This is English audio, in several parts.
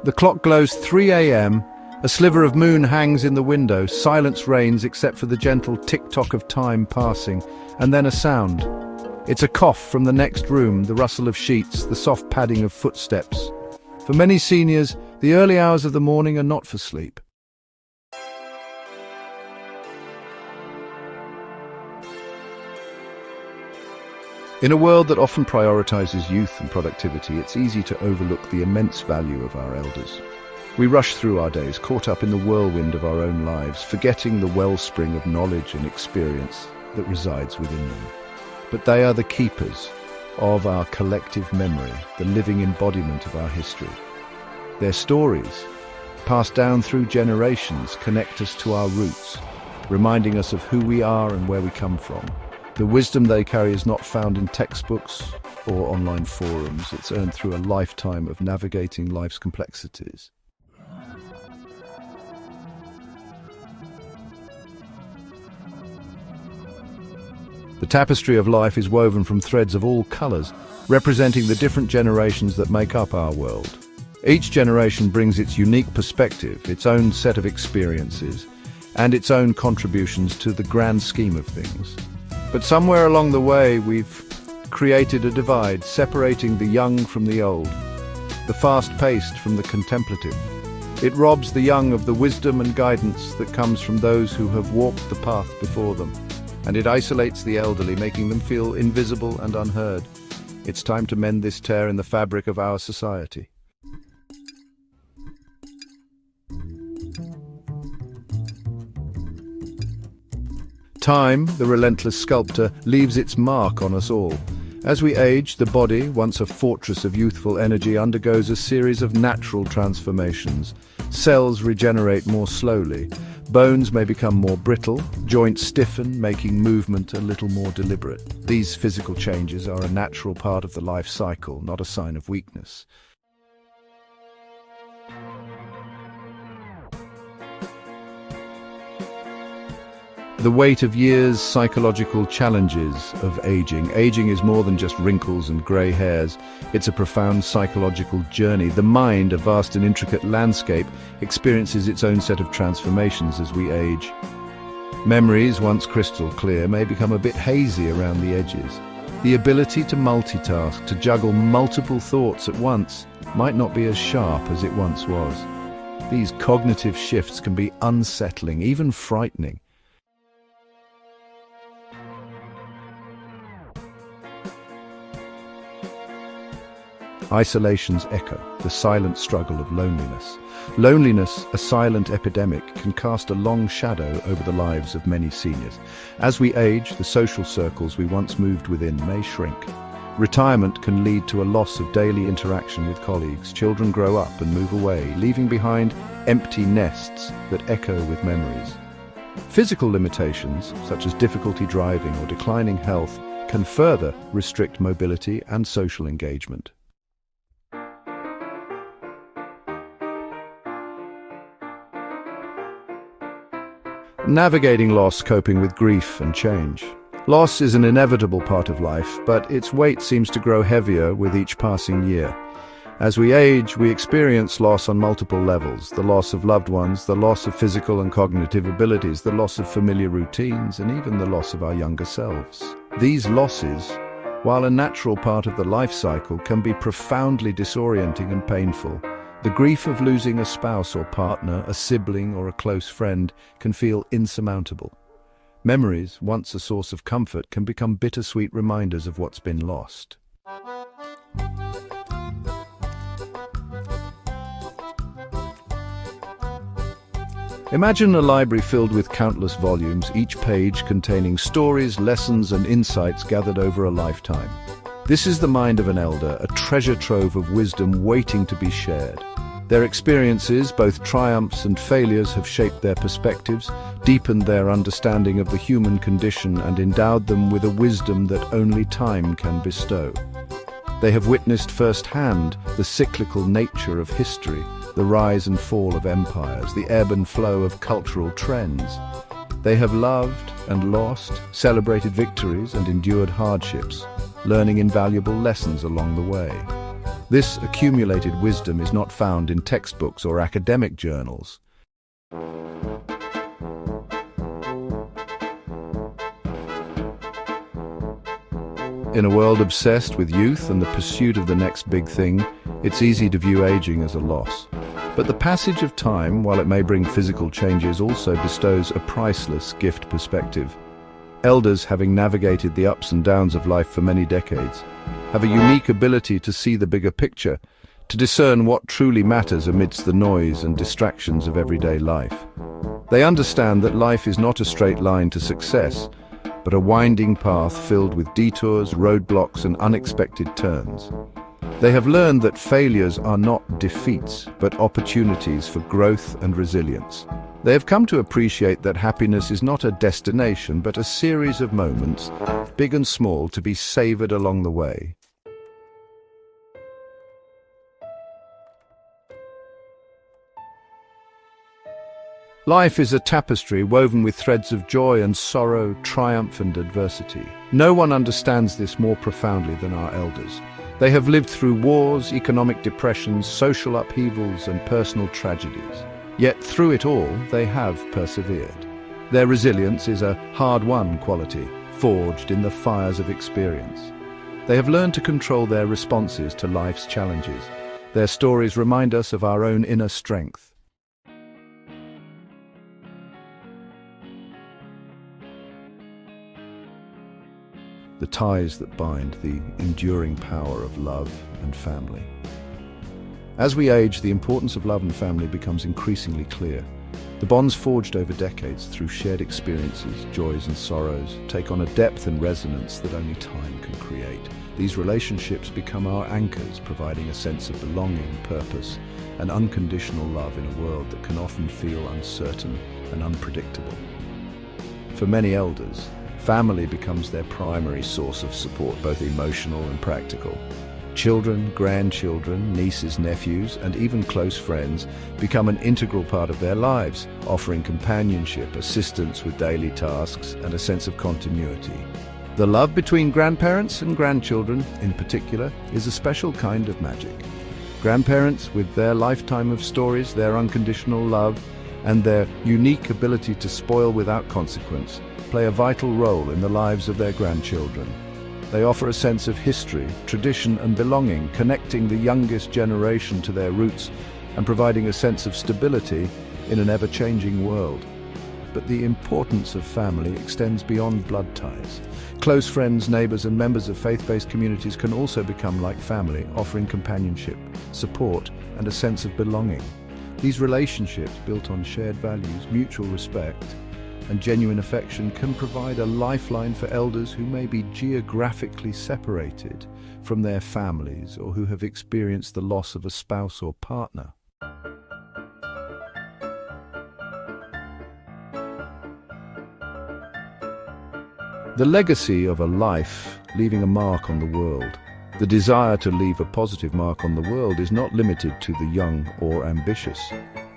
The clock glows 3 a.m., a sliver of moon hangs in the window, silence reigns except for the gentle tick-tock of time passing, and then a sound. It's a cough from the next room, the rustle of sheets, the soft padding of footsteps. For many seniors, the early hours of the morning are not for sleep. In a world that often prioritizes youth and productivity, it's easy to overlook the immense value of our elders. We rush through our days, caught up in the whirlwind of our own lives, forgetting the wellspring of knowledge and experience that resides within them. But they are the keepers of our collective memory, the living embodiment of our history. Their stories, passed down through generations, connect us to our roots, reminding us of who we are and where we come from. The wisdom they carry is not found in textbooks or online forums. It's earned through a lifetime of navigating life's complexities. The tapestry of life is woven from threads of all colors, representing the different generations that make up our world. Each generation brings its unique perspective, its own set of experiences, and its own contributions to the grand scheme of things. But somewhere along the way, we've created a divide, separating the young from the old, the fast-paced from the contemplative. It robs the young of the wisdom and guidance that comes from those who have walked the path before them, and it isolates the elderly, making them feel invisible and unheard. It's time to mend this tear in the fabric of our society. Time, the relentless sculptor, leaves its mark on us all. As we age, the body, once a fortress of youthful energy, undergoes a series of natural transformations. Cells regenerate more slowly. Bones may become more brittle, joints stiffen, making movement a little more deliberate. These physical changes are a natural part of the life cycle, not a sign of weakness. The weight of years, psychological challenges of aging. Aging is more than just wrinkles and grey hairs. It's a profound psychological journey. The mind, a vast and intricate landscape, experiences its own set of transformations as we age. Memories, once crystal clear, may become a bit hazy around the edges. The ability to multitask, to juggle multiple thoughts at once, might not be as sharp as it once was. These cognitive shifts can be unsettling, even frightening. Isolation's echo, the silent struggle of loneliness. Loneliness, a silent epidemic, can cast a long shadow over the lives of many seniors. As we age, the social circles we once moved within may shrink. Retirement can lead to a loss of daily interaction with colleagues. Children grow up and move away, leaving behind empty nests that echo with memories. Physical limitations, such as difficulty driving or declining health, can further restrict mobility and social engagement. Navigating loss, coping with grief and change. Loss is an inevitable part of life, but its weight seems to grow heavier with each passing year. As we age, we experience loss on multiple levels: the loss of loved ones, the loss of physical and cognitive abilities, the loss of familiar routines, and even the loss of our younger selves. These losses, while a natural part of the life cycle, can be profoundly disorienting and painful. The grief of losing a spouse or partner, a sibling or a close friend, can feel insurmountable. Memories, once a source of comfort, can become bittersweet reminders of what's been lost. Imagine a library filled with countless volumes, each page containing stories, lessons, and insights gathered over a lifetime. This is the mind of an elder, a treasure trove of wisdom waiting to be shared. Their experiences, both triumphs and failures, have shaped their perspectives, deepened their understanding of the human condition, and endowed them with a wisdom that only time can bestow. They have witnessed firsthand the cyclical nature of history, the rise and fall of empires, the ebb and flow of cultural trends. They have loved and lost, celebrated victories and endured hardships, learning invaluable lessons along the way. This accumulated wisdom is not found in textbooks or academic journals. In a world obsessed with youth and the pursuit of the next big thing, it's easy to view aging as a loss. But the passage of time, while it may bring physical changes, also bestows a priceless gift perspective. Elders, having navigated the ups and downs of life for many decades, have a unique ability to see the bigger picture, to discern what truly matters amidst the noise and distractions of everyday life. They understand that life is not a straight line to success, but a winding path filled with detours, roadblocks, and unexpected turns. They have learned that failures are not defeats, but opportunities for growth and resilience. They have come to appreciate that happiness is not a destination, but a series of moments, big and small, to be savored along the way. Life is a tapestry woven with threads of joy and sorrow, triumph and adversity. No one understands this more profoundly than our elders. They have lived through wars, economic depressions, social upheavals and personal tragedies. Yet through it all, they have persevered. Their resilience is a hard-won quality, forged in the fires of experience. They have learned to control their responses to life's challenges. Their stories remind us of our own inner strength. The ties that bind, the enduring power of love and family. As we age, the importance of love and family becomes increasingly clear. The bonds forged over decades through shared experiences, joys and sorrows, take on a depth and resonance that only time can create. These relationships become our anchors, providing a sense of belonging, purpose, and unconditional love in a world that can often feel uncertain and unpredictable. For many elders, family becomes their primary source of support, both emotional and practical. Children, grandchildren, nieces, nephews, and even close friends become an integral part of their lives, offering companionship, assistance with daily tasks, and a sense of continuity. The love between grandparents and grandchildren, in particular, is a special kind of magic. Grandparents, with their lifetime of stories, their unconditional love, and their unique ability to spoil without consequence, play a vital role in the lives of their grandchildren. They offer a sense of history, tradition and belonging, connecting the youngest generation to their roots and providing a sense of stability in an ever-changing world. But the importance of family extends beyond blood ties. Close friends, neighbors and members of faith-based communities can also become like family, offering companionship, support and a sense of belonging. These relationships, built on shared values, mutual respect, and genuine affection, can provide a lifeline for elders who may be geographically separated from their families or who have experienced the loss of a spouse or partner. The legacy of a life leaving a mark on the world. The desire to leave a positive mark on the world is not limited to the young or ambitious.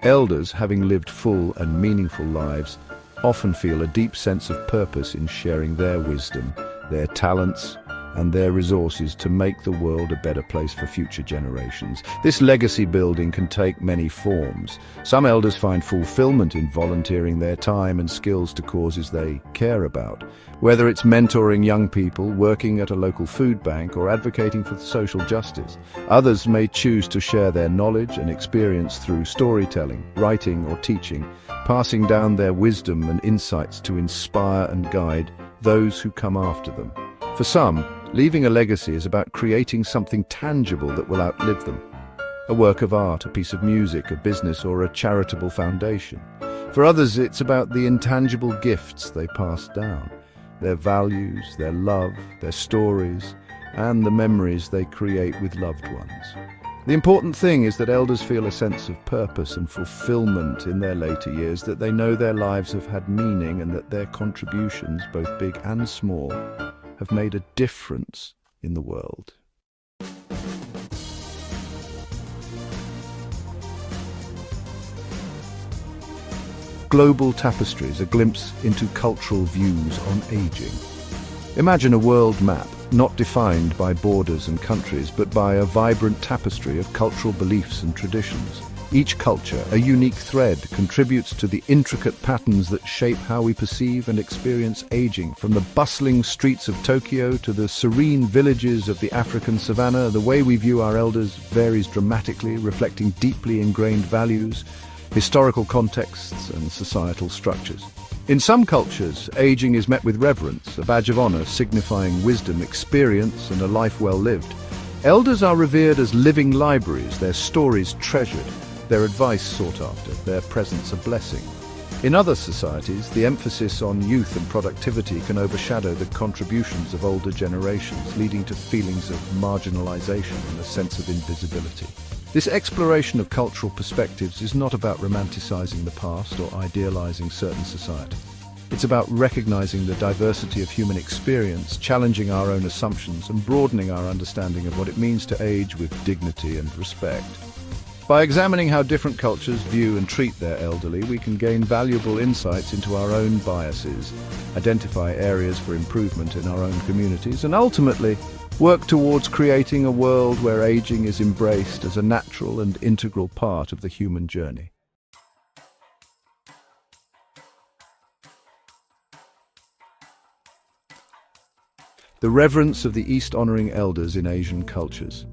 Elders, having lived full and meaningful lives, often feel a deep sense of purpose in sharing their wisdom, their talents, and their resources to make the world a better place for future generations. This legacy building can take many forms. Some elders find fulfillment in volunteering their time and skills to causes they care about. Whether it's mentoring young people, working at a local food bank, or advocating for social justice, others may choose to share their knowledge and experience through storytelling, writing, or teaching, passing down their wisdom and insights to inspire and guide those who come after them. For some, leaving a legacy is about creating something tangible that will outlive them. A work of art, a piece of music, a business, or a charitable foundation. For others, it's about the intangible gifts they pass down, their values, their love, their stories, and the memories they create with loved ones. The important thing is that elders feel a sense of purpose and fulfillment in their later years, that they know their lives have had meaning and that their contributions, both big and small, have made a difference in the world. Global Tapestries, a glimpse into cultural views on aging. Imagine a world map, not defined by borders and countries, but by a vibrant tapestry of cultural beliefs and traditions. Each culture, a unique thread, contributes to the intricate patterns that shape how we perceive and experience aging. From the bustling streets of Tokyo to the serene villages of the African savannah, the way we view our elders varies dramatically, reflecting deeply ingrained values, historical contexts, and societal structures. In some cultures, aging is met with reverence, a badge of honor signifying wisdom, experience, and a life well lived. Elders are revered as living libraries, their stories treasured, their advice sought after, their presence a blessing. In other societies, the emphasis on youth and productivity can overshadow the contributions of older generations, leading to feelings of marginalization and a sense of invisibility. This exploration of cultural perspectives is not about romanticizing the past or idealizing certain societies. It's about recognizing the diversity of human experience, challenging our own assumptions, and broadening our understanding of what it means to age with dignity and respect. By examining how different cultures view and treat their elderly, we can gain valuable insights into our own biases, identify areas for improvement in our own communities, and ultimately work towards creating a world where aging is embraced as a natural and integral part of the human journey. The reverence of the East honoring elders in Asian cultures.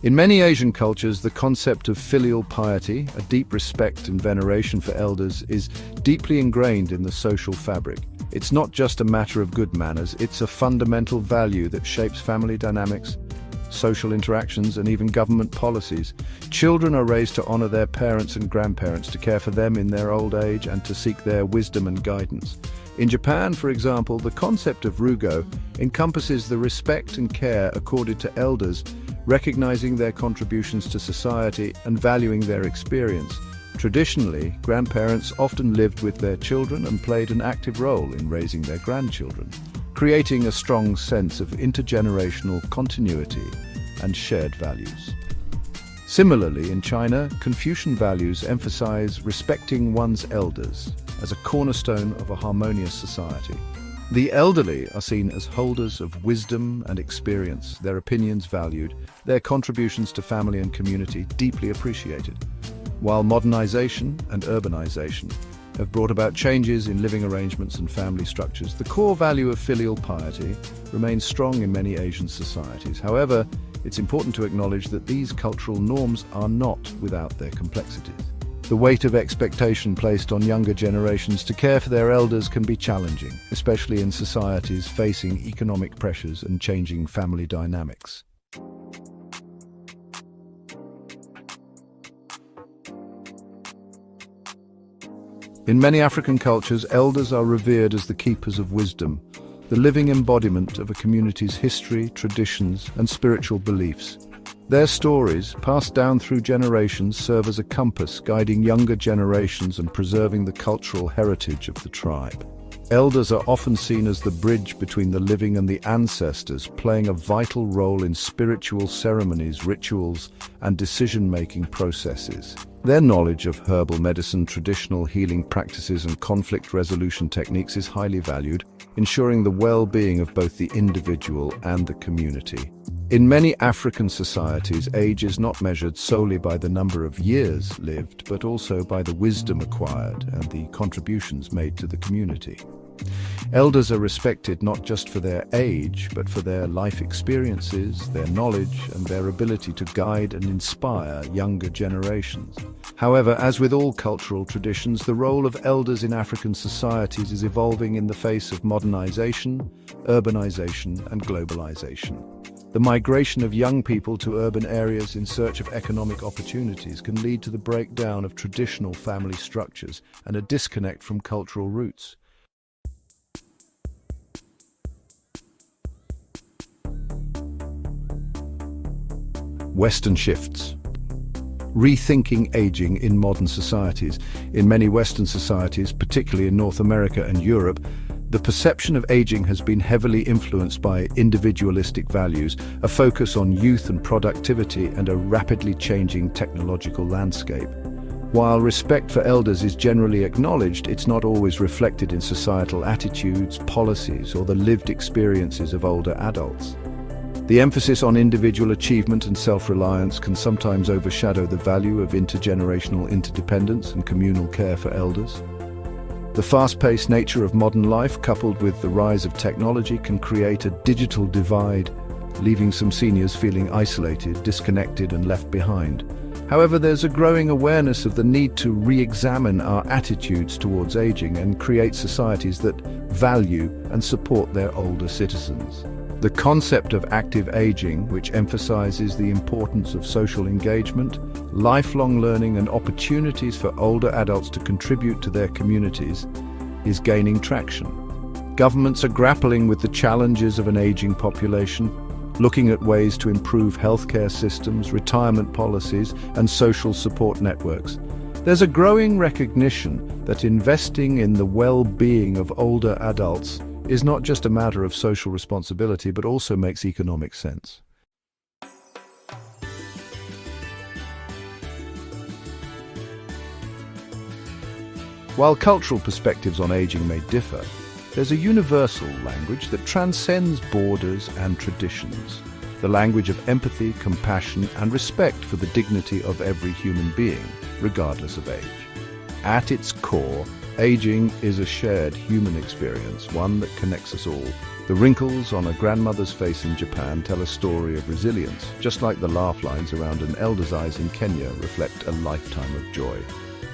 In many Asian cultures, the concept of filial piety, a deep respect and veneration for elders, is deeply ingrained in the social fabric. It's not just a matter of good manners, it's a fundamental value that shapes family dynamics, social interactions, and even government policies. Children are raised to honor their parents and grandparents, to care for them in their old age, and to seek their wisdom and guidance. In Japan, for example, the concept of rugo encompasses the respect and care accorded to elders, recognizing their contributions to society and valuing their experience. Traditionally, grandparents often lived with their children and played an active role in raising their grandchildren, creating a strong sense of intergenerational continuity and shared values. Similarly, in China, Confucian values emphasize respecting one's elders as a cornerstone of a harmonious society. The elderly are seen as holders of wisdom and experience, their opinions valued, their contributions to family and community deeply appreciated. While modernization and urbanization have brought about changes in living arrangements and family structures, the core value of filial piety remains strong in many Asian societies. However, it's important to acknowledge that these cultural norms are not without their complexities. The weight of expectation placed on younger generations to care for their elders can be challenging, especially in societies facing economic pressures and changing family dynamics. In many African cultures, elders are revered as the keepers of wisdom, the living embodiment of a community's history, traditions, and spiritual beliefs. Their stories, passed down through generations, serve as a compass guiding younger generations and preserving the cultural heritage of the tribe. Elders are often seen as the bridge between the living and the ancestors, playing a vital role in spiritual ceremonies, rituals, and decision-making processes. Their knowledge of herbal medicine, traditional healing practices, and conflict resolution techniques is highly valued, ensuring the well-being of both the individual and the community. In many African societies, age is not measured solely by the number of years lived, but also by the wisdom acquired and the contributions made to the community. Elders are respected not just for their age, but for their life experiences, their knowledge, and their ability to guide and inspire younger generations. However, as with all cultural traditions, the role of elders in African societies is evolving in the face of modernization, urbanization, and globalization. The migration of young people to urban areas in search of economic opportunities can lead to the breakdown of traditional family structures and a disconnect from cultural roots. Western shifts. Rethinking aging in modern societies. In many Western societies, particularly in North America and Europe, the perception of aging has been heavily influenced by individualistic values, a focus on youth and productivity, and a rapidly changing technological landscape. While respect for elders is generally acknowledged, it's not always reflected in societal attitudes, policies, or the lived experiences of older adults. The emphasis on individual achievement and self-reliance can sometimes overshadow the value of intergenerational interdependence and communal care for elders. The fast-paced nature of modern life, coupled with the rise of technology, can create a digital divide, leaving some seniors feeling isolated, disconnected, and left behind. However, there's a growing awareness of the need to re-examine our attitudes towards aging and create societies that value and support their older citizens. The concept of active aging, which emphasizes the importance of social engagement, lifelong learning, and opportunities for older adults to contribute to their communities, is gaining traction. Governments are grappling with the challenges of an aging population, looking at ways to improve healthcare systems, retirement policies, and social support networks. There's a growing recognition that investing in the well-being of older adults is not just a matter of social responsibility, but also makes economic sense. While cultural perspectives on aging may differ, there's a universal language that transcends borders and traditions. The language of empathy, compassion, and respect for the dignity of every human being, regardless of age. At its core, aging is a shared human experience, one that connects us all. The wrinkles on a grandmother's face in Japan tell a story of resilience, just like the laugh lines around an elder's eyes in Kenya reflect a lifetime of joy.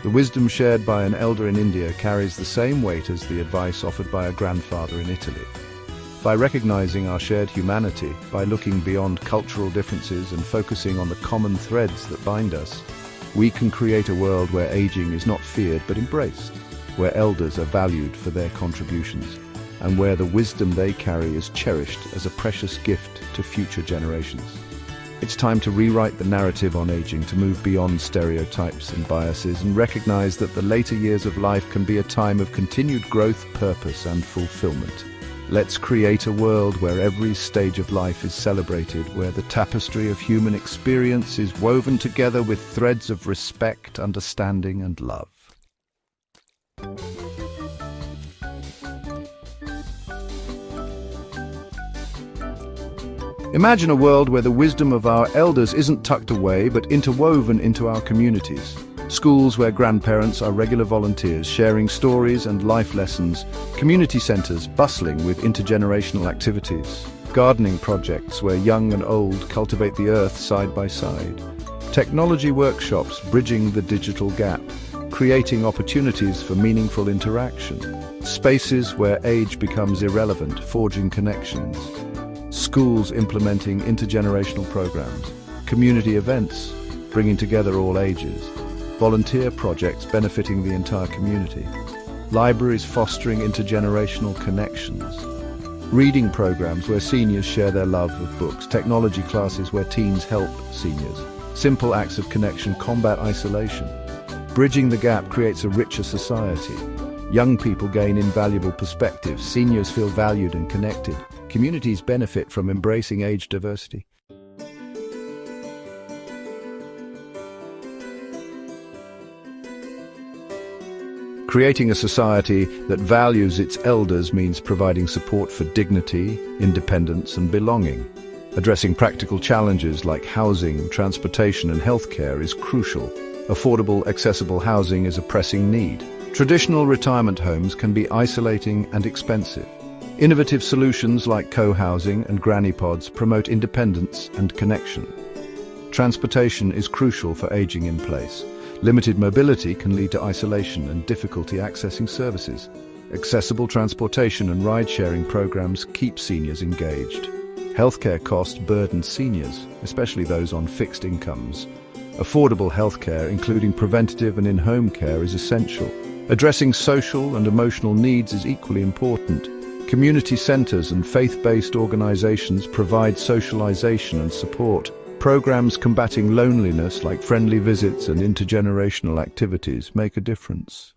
The wisdom shared by an elder in India carries the same weight as the advice offered by a grandfather in Italy. By recognizing our shared humanity, by looking beyond cultural differences and focusing on the common threads that bind us, we can create a world where aging is not feared but embraced, where elders are valued for their contributions, and where the wisdom they carry is cherished as a precious gift to future generations. It's time to rewrite the narrative on aging, to move beyond stereotypes and biases, and recognize that the later years of life can be a time of continued growth, purpose, and fulfillment. Let's create a world where every stage of life is celebrated, where the tapestry of human experience is woven together with threads of respect, understanding, and love. Imagine a world where the wisdom of our elders isn't tucked away but interwoven into our communities. Schools where grandparents are regular volunteers sharing stories and life lessons, community centers bustling with intergenerational activities, gardening projects where young and old cultivate the earth side by side, technology workshops bridging the digital gap, creating opportunities for meaningful interaction, spaces where age becomes irrelevant, forging connections, schools implementing intergenerational programs, community events bringing together all ages, volunteer projects benefiting the entire community, libraries fostering intergenerational connections, reading programs where seniors share their love of books, technology classes where teens help seniors, simple acts of connection combat isolation. Bridging the gap creates a richer society. Young people gain invaluable perspectives, seniors feel valued and connected. Communities benefit from embracing age diversity. Creating a society that values its elders means providing support for dignity, independence, and belonging. Addressing practical challenges like housing, transportation, and healthcare is crucial. Affordable, accessible housing is a pressing need. Traditional retirement homes can be isolating and expensive. Innovative solutions like co-housing and granny pods promote independence and connection. Transportation is crucial for aging in place. Limited mobility can lead to isolation and difficulty accessing services. Accessible transportation and ride-sharing programs keep seniors engaged. Healthcare costs burden seniors, especially those on fixed incomes. Affordable healthcare, including preventative and in-home care, is essential. Addressing social and emotional needs is equally important. Community centers and faith-based organizations provide socialization and support. Programs combating loneliness, like friendly visits and intergenerational activities, make a difference.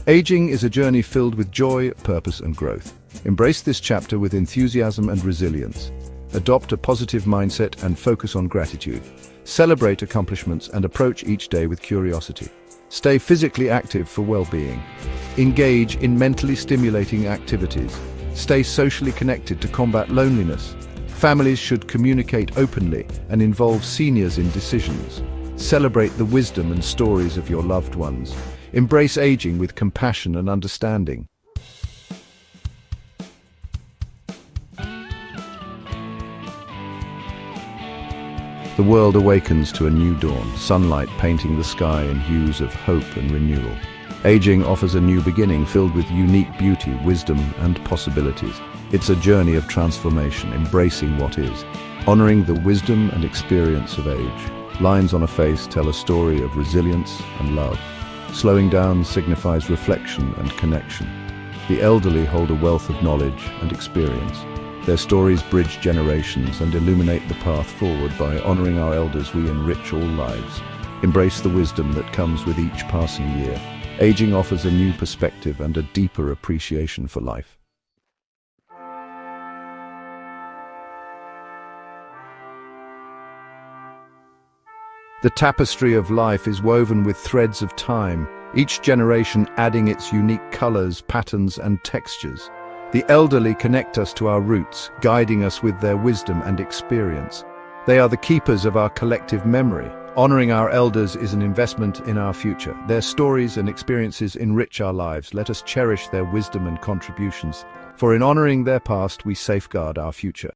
Aging is a journey filled with joy, purpose, and growth. Embrace this chapter with enthusiasm and resilience. Adopt a positive mindset and focus on gratitude. Celebrate accomplishments and approach each day with curiosity. Stay physically active for well-being. Engage in mentally stimulating activities. Stay socially connected to combat loneliness. Families should communicate openly and involve seniors in decisions. Celebrate the wisdom and stories of your loved ones. Embrace aging with compassion and understanding. The world awakens to a new dawn, sunlight painting the sky in hues of hope and renewal. Aging offers a new beginning filled with unique beauty, wisdom, and possibilities. It's a journey of transformation, embracing what is, honoring the wisdom and experience of age. Lines on a face tell a story of resilience and love. Slowing down signifies reflection and connection. The elderly hold a wealth of knowledge and experience. Their stories bridge generations and illuminate the path forward. By honoring our elders, we enrich all lives. Embrace the wisdom that comes with each passing year. Aging offers a new perspective and a deeper appreciation for life. The tapestry of life is woven with threads of time, each generation adding its unique colors, patterns, and textures. The elderly connect us to our roots, guiding us with their wisdom and experience. They are the keepers of our collective memory. Honoring our elders is an investment in our future. Their stories and experiences enrich our lives. Let us cherish their wisdom and contributions, for in honoring their past, we safeguard our future.